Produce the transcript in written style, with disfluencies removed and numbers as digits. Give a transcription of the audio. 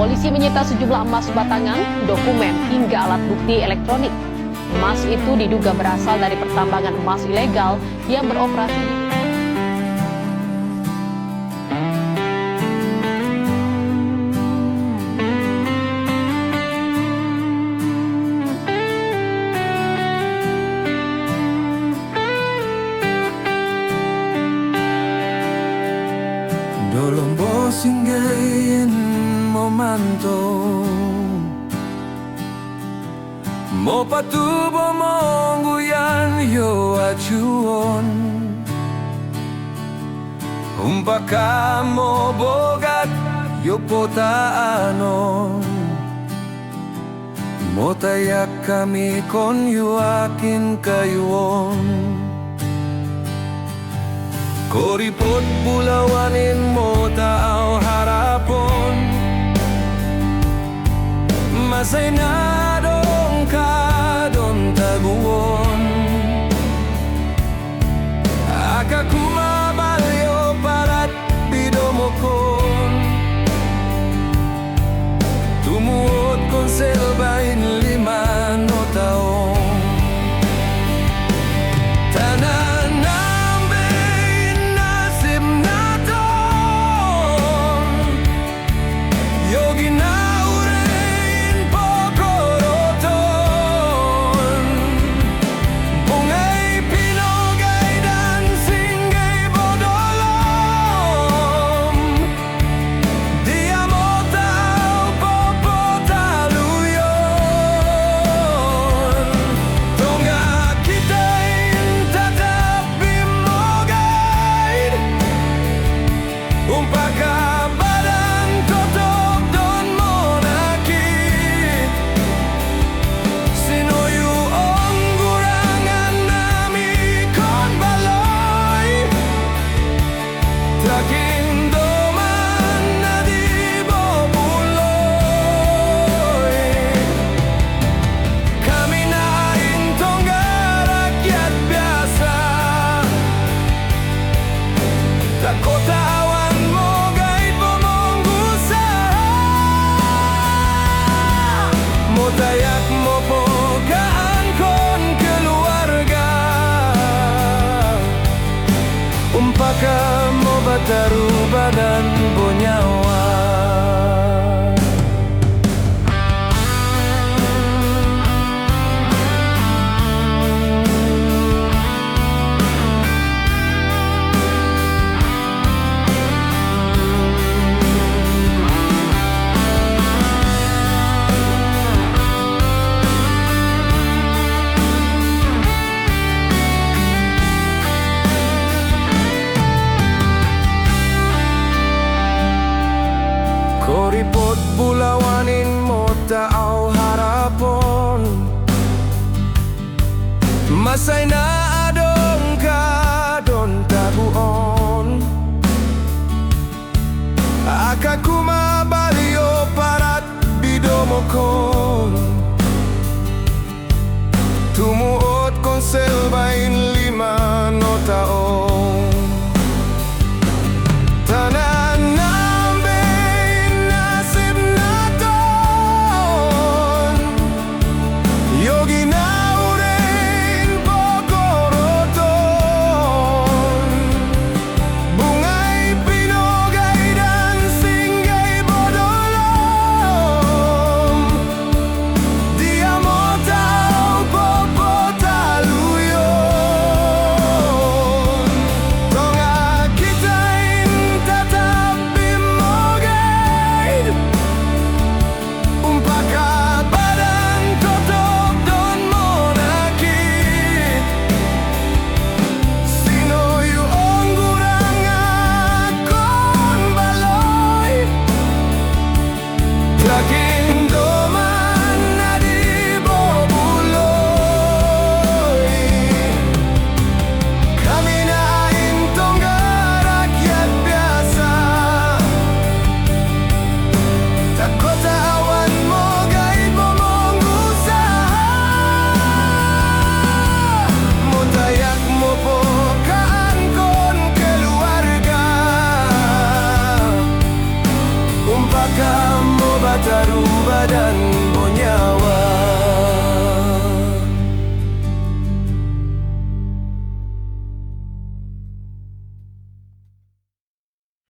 Polisi menyita sejumlah emas batangan, dokumen, hingga alat bukti elektronik. Emas itu diduga berasal dari pertambangan emas ilegal yang beroperasi di Dolombo singgayin momanto mo patubo mongguyan yo acuon umpaka mo bogat yo potaanon mo tayak kami kon yo akin kayuon koripot bulawanin mo tao harapon masay na dong ka don taguon akakumabalyo parat bidomokon tumuot kon selbain 5 taon dayak mo po kaan kon keluarga umpaka mo bataru badan bonyawa koripot bulawanin mo tao harapon masay na adong ka don tabuon akakumabalyo parat bidomokon tumuot kon selbain 5 taon mo ba taruh badan